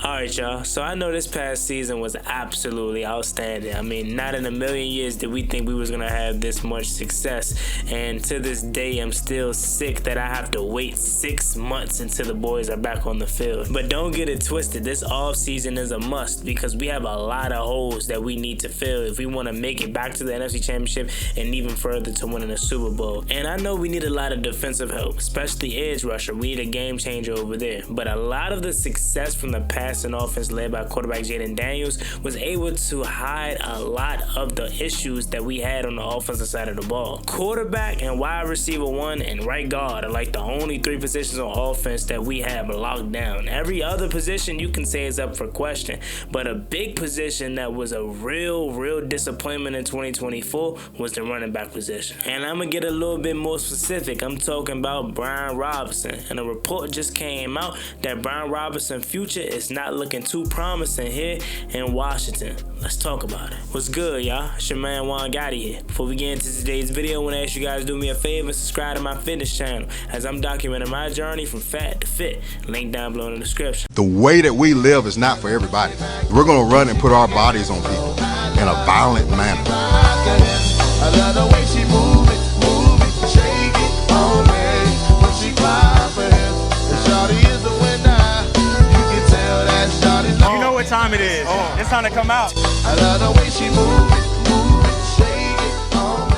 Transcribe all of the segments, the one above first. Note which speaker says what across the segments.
Speaker 1: Alright, y'all, so I know this past season was absolutely outstanding. I mean, not in a million years did we think we was gonna have this much success, and to this day I'm still sick that I have to wait 6 months until the boys are back on the field. But don't get it twisted, this offseason is a must because we have a lot of holes that we need to fill if we want to make it back to the NFC Championship and even further to winning a Super Bowl. And I know we need a lot of defensive help, especially edge rusher. We need a game changer over there. But a lot of the success from the passing offense led by quarterback Jaden Daniels was able to hide a lot of the issues that we had on the offensive side of the ball. Quarterback and wide receiver 1 and right guard are like the only 3 positions on offense that we have locked down. Every other position you can say is up for question, but a big position that was a real disappointment in 2024 was the running back position. And I'm gonna get a little bit more specific. I'm talking about Brian Robinson, and a report just came out that Brian Robinson's future is not looking too promising here in Washington. Let's talk about it. What's good, y'all? It's your man Juangotti here. Before we get into today's video, I want to ask you guys to do me a favor and subscribe to my fitness channel as I'm documenting my journey from fat to fit. Link down below in the description.
Speaker 2: The way that we live is not for everybody. We're going to run and put our bodies on people in a violent manner.
Speaker 3: I love the way she move it, shake it on me. When she cry for him, the shawty is the winner. You can tell that shawty's on.
Speaker 4: You know what time it is. It's time to come out.
Speaker 3: I love the way she move it, shake it on me.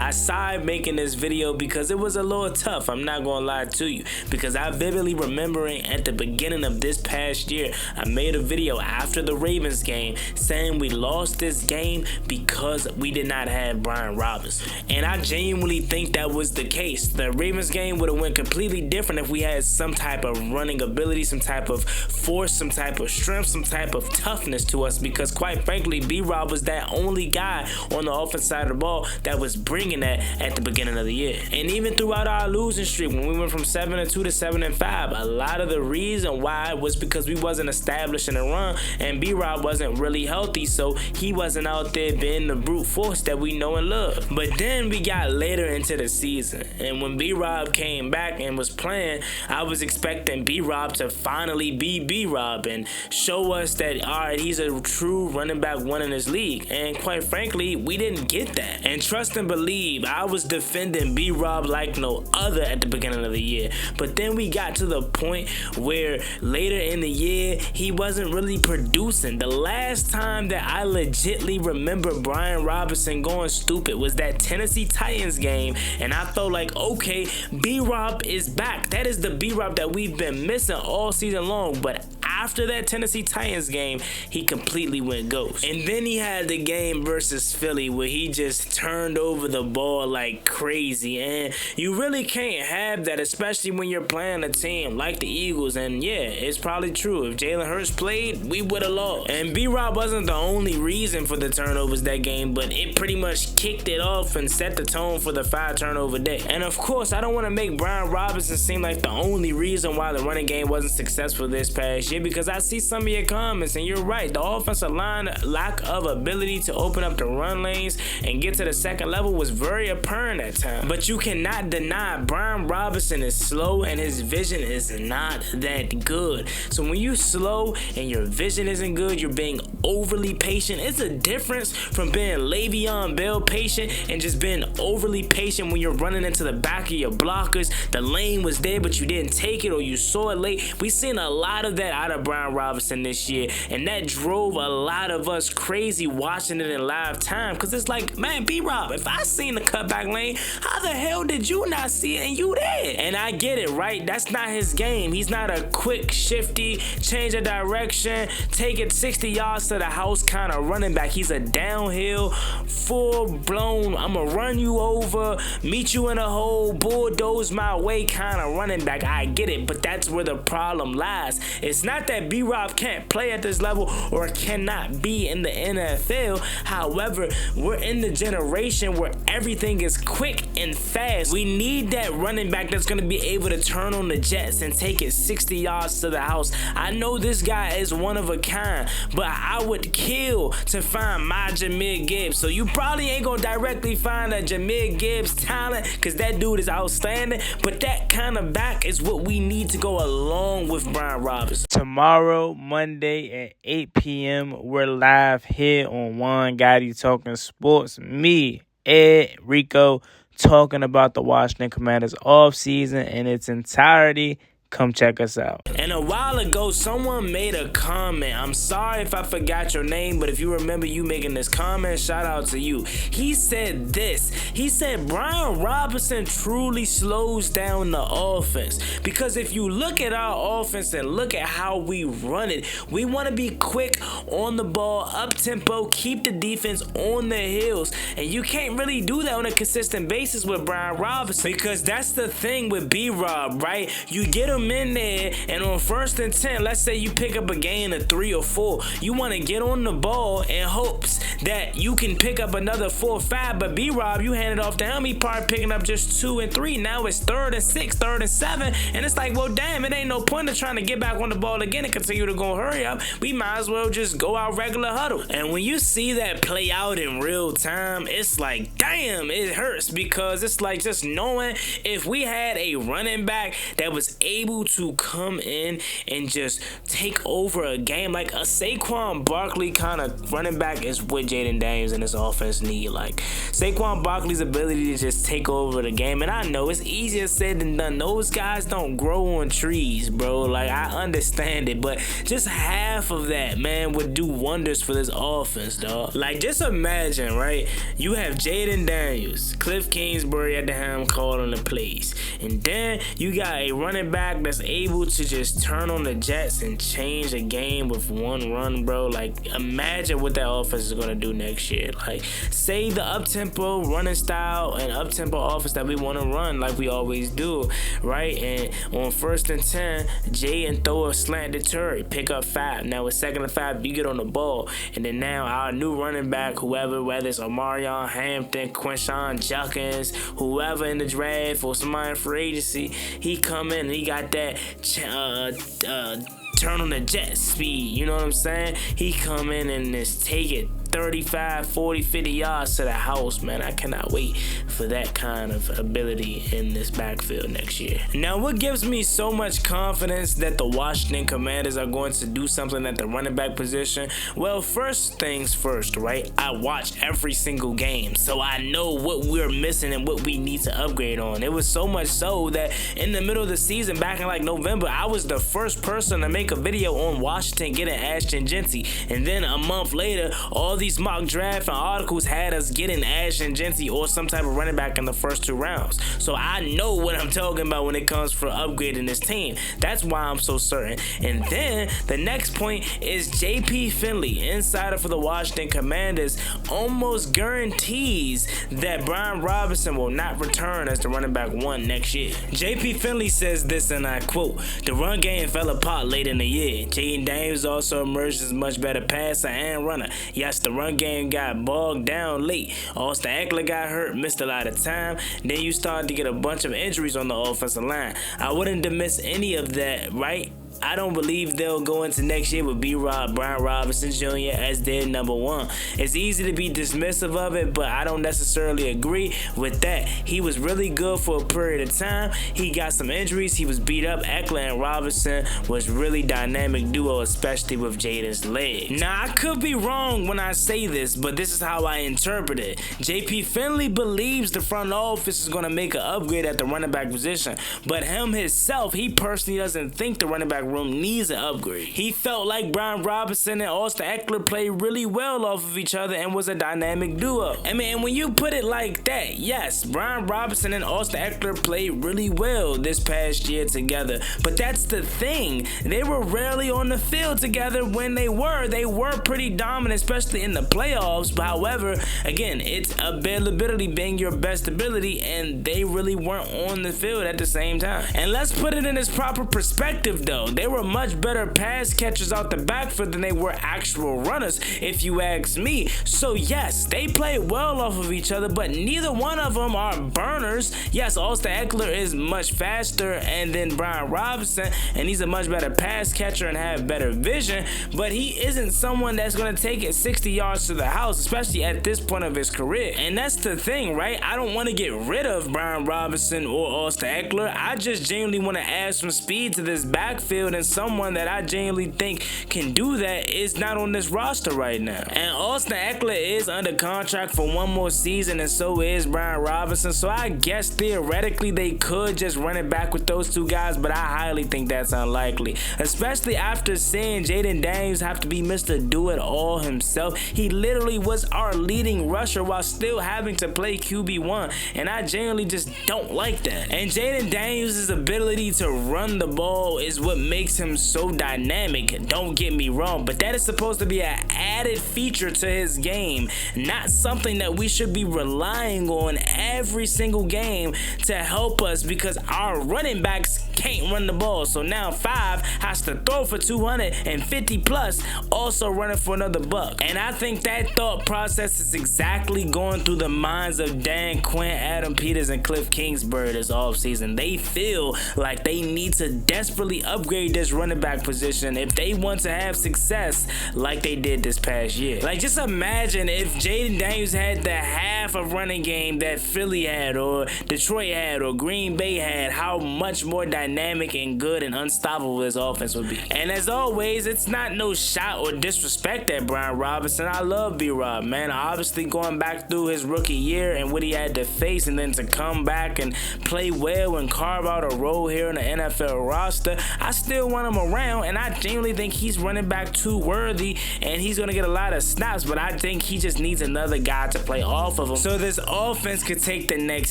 Speaker 1: I sighed making this video because it was a little tough, I'm not gonna lie to you, because I vividly remembering at the beginning of this past year, I made a video after the Ravens game saying we lost this game because we did not have Brian Robinson. And I genuinely think that was the case. The Ravens game would have went completely different if we had some type of running ability, some type of force, some type of strength, some type of toughness to us, because quite frankly, B-Rob was that only guy on the offensive side of the ball that was bringing that at the beginning of the year. And even throughout our losing streak, when we went from 7-2 to 7-5, a lot of the reason why was because we wasn't establishing a run, and B-Rob wasn't really healthy, so he wasn't out there being the brute force that we know and love. But then we got later into the season, and when B-Rob came back and was playing, I was expecting B-Rob to finally be B-Rob and show us that, alright, he's a true running back 1 in this league. And quite frankly, we didn't get that. And trust and believe, I was defending B-Rob like no other at the beginning of the year. But then we got to the point where later in the year, he wasn't really producing. The last time that I legitly remember Brian Robinson going stupid was that Tennessee Titans game, and I felt like, okay, B-Rob is back. That is the B-Rob that we've been missing all season long. But after that Tennessee Titans game, he completely went ghost. And then he had the game versus Philly where he just turned over the ball like crazy, and you really can't have that, especially when you're playing a team like the Eagles. And yeah, it's probably true, if Jalen Hurts played, we would have lost. And B-Rob wasn't the only reason for the turnovers that game, but it pretty much kicked it off and set the tone for the 5 turnover day. And of course, I don't want to make Brian Robinson seem like the only reason why the running game wasn't successful this past year, because I see some of your comments, and you're right, the offensive line lack of ability to open up the run lanes and get to the second level was very apparent at times. But you cannot deny Brian Robinson is slow and his vision is not that good. So when you're slow and your vision isn't good, you're being overly patient. It's a difference from being Le'Veon Bell patient and just being overly patient when you're running into the back of your blockers. The lane was there, but you didn't take it, or you saw it late. We've seen a lot of that out of Brian Robinson this year, and that drove a lot of us crazy watching it in live time, because it's like, man, B-Rob, if I seen the cutback lane, how the hell did you not see it and you did? And I get it, right? That's not his game. He's not a quick, shifty, change of direction, take it 60 yards to the house kind of running back. He's a downhill, full-blown, I'm gonna run you over, meet you in a hole, bulldoze my way kind of running back. I get it, but that's where the problem lies. It's not that B-Rob can't play at this level or cannot be in the NFL. However, we're in the generation where everything is quick and fast. We need that running back that's going to be able to turn on the jets and take it 60 yards to the house. I know this guy is one of a kind, but I would kill to find my Jahmyr Gibbs. So you probably ain't going to directly find a Jahmyr Gibbs talent because that dude is outstanding, but that kind of back is what we need to go along with Brian Robinson. Tomorrow, Monday at 8 p.m., we're live here on Juan Gotti Talking Sports. Me, Ed, Rico, talking about the Washington Commanders offseason in its entirety. Come check us out. And a while ago, someone made a comment. I'm sorry if I forgot your name, but if you remember you making this comment, shout out to you. He said this. He said Brian Robinson truly slows down the offense. Because if you look at our offense and look at how we run it, we want to be quick on the ball, up-tempo, keep the defense on their heels. And you can't really do that on a consistent basis with Brian Robinson. Because that's the thing with B-Rob, right? You get him in there, and on 1st and 10, let's say you pick up a gain of 3 or 4, you want to get on the ball in hopes that you can pick up another 4 or 5, but B-Rob, you hand it off to him, he probably picking up just 2 and 3. Now it's 3rd and 6, 3rd and 7, and it's like, well, damn, it ain't no point of trying to get back on the ball again and continue to go hurry up. We might as well just go out regular huddle. And when you see that play out in real time, it's like, damn, it hurts, because it's like just knowing if we had a running back that was able to come in and just take over a game, like a Saquon Barkley kind of running back is what Jaden Daniels and his offense need. Like Saquon Barkley's ability to just take over the game. And I know it's easier said than done. Those guys don't grow on trees, bro. Like, I understand it, but just half of that, man, would do wonders for this offense, dog. Like, just imagine, right? You have Jaden Daniels, Cliff Kingsbury at the helm calling the plays, and then you got a running back that's able to just turn on the jets and change a game with one run, bro. Like, imagine what that offense is going to do next year. Like, say the up-tempo running style and up-tempo offense that we want to run like we always do, right? And on 1st and 10, Jay and throw a slant to Terry, pick up 5. Now with 2nd and 5, you get on the ball, and then now our new running back, whoever, whether it's Omarion Hampton, Quinshawn Judkins, whoever in the draft or somebody in free agency, he come in and he got that turn on the jet speed, you know what I'm saying? He come in and just take it 35, 40, 50 yards to the house, man. I cannot wait for that kind of ability in this backfield next year. Now, what gives me so much confidence that the Washington Commanders are going to do something at the running back position? Well, first things first, right? I watch every single game, so I know what we're missing and what we need to upgrade on. It was so much so that in the middle of the season, back in like November, I was the first person to make a video on Washington getting Ashton Jeanty, and then a month later, all these mock draft and articles had us getting Ashton Jeanty or some type of running back in the first 2 rounds. So I know what I'm talking about when it comes for upgrading this team. That's why I'm so certain. And then the next point is JP Finley, insider for the Washington Commanders, almost guarantees that Brian Robinson will not return as the running back 1 next year. JP Finley says this, and I quote, "The run game fell apart late in the year. Jaden Daniels also emerged as a much better passer and runner. Yes, the run game got bogged down late. Austin Eckler got hurt, missed a lot of time. Then you started to get a bunch of injuries on the offensive line. I wouldn't dismiss any of that, right? I don't believe they'll go into next year with Brian Robinson Jr. as their number 1. It's easy to be dismissive of it, but I don't necessarily agree with that. He was really good for a period of time. He got some injuries. He was beat up. Eckler and Robinson was really dynamic duo, especially with Jaden's leg. Now, I could be wrong when I say this, but this is how I interpret it. JP Finley believes the front office is going to make an upgrade at the running back position, but him himself, he personally doesn't think the running back room needs an upgrade. He felt like Brian Robinson and Austin Eckler played really well off of each other and was a dynamic duo. I mean, when you put it like that, yes, Brian Robinson and Austin Eckler played really well this past year together, but that's the thing. They were rarely on the field together. When they were pretty dominant, especially in the playoffs. But however, again, it's availability being your best ability, and they really weren't on the field at the same time. And let's put it in its proper perspective, though. They were much better pass catchers out the backfield than they were actual runners, if you ask me. So yes, they play well off of each other, but neither one of them are burners. Yes, Austin Eckler is much faster and then Brian Robinson, and he's a much better pass catcher and have better vision, but he isn't someone that's going to take it 60 yards to the house, especially at this point of his career. And that's the thing, right? I don't want to get rid of Brian Robinson or Austin Eckler. I just genuinely want to add some speed to this backfield, and someone that I genuinely think can do that is not on this roster right now. And Austin Eckler is under contract for one more season, and so is Brian Robinson, so I guess theoretically they could just run it back with those two guys, but I highly think that's unlikely, especially after seeing Jaden Daniels have to be Mr. Do-It-All himself. He literally was our leading rusher while still having to play QB1, and I genuinely just don't like that. And Jaden Daniels' ability to run the ball is what makes him so dynamic, don't get me wrong, but that is supposed to be an added feature to his game, not something that we should be relying on every single game to help us, because our running backs can't run the ball. So now 5 has to throw for 250 plus, also running for another buck. And I think that thought process is exactly going through the minds of Dan Quinn, Adam Peters, and Cliff Kingsbury this offseason. They feel like they need to desperately upgrade this running back position if they want to have success like they did this past year. Like, just imagine if Jaden Daniels had the half of running game that Philly had, or Detroit had, or Green Bay had, how much more dynamic and good and unstoppable this offense would be. And as always, it's not no shot or disrespect at Brian Robinson. I love B-Rob, man. Obviously going back through his rookie year and what he had to face, and then to come back and play well and carve out a role here in the NFL roster, I still want him around, and I genuinely think he's running back 2 worthy, and he's going to get a lot of snaps, but I think he just needs another guy to play off of him so this offense could take the next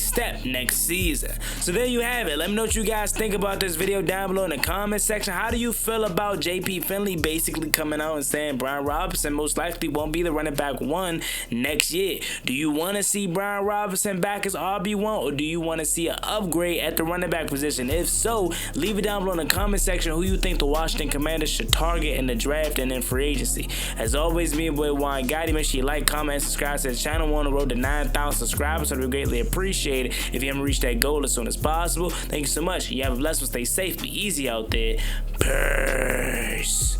Speaker 1: step next season. So there you have it. Let me know what you guys think about this video down below in the comment section. How do you feel about JP Finley basically coming out and saying Brian Robinson most likely won't be the running back 1 next year? Do you want to see Brian Robinson back as RB1, or do you want to see an upgrade at the running back position? If so, leave it down below in the comment section who you think the Washington Commanders should target in the draft and in free agency. As always, me and boy Juangotti, make sure you like, comment, and subscribe to the channel. We're on the road to 9,000 subscribers, so we greatly appreciate it if you haven't reached that goal as soon as possible. Thank you so much. You have a blessed one. Stay safe. Be easy out there. Peace.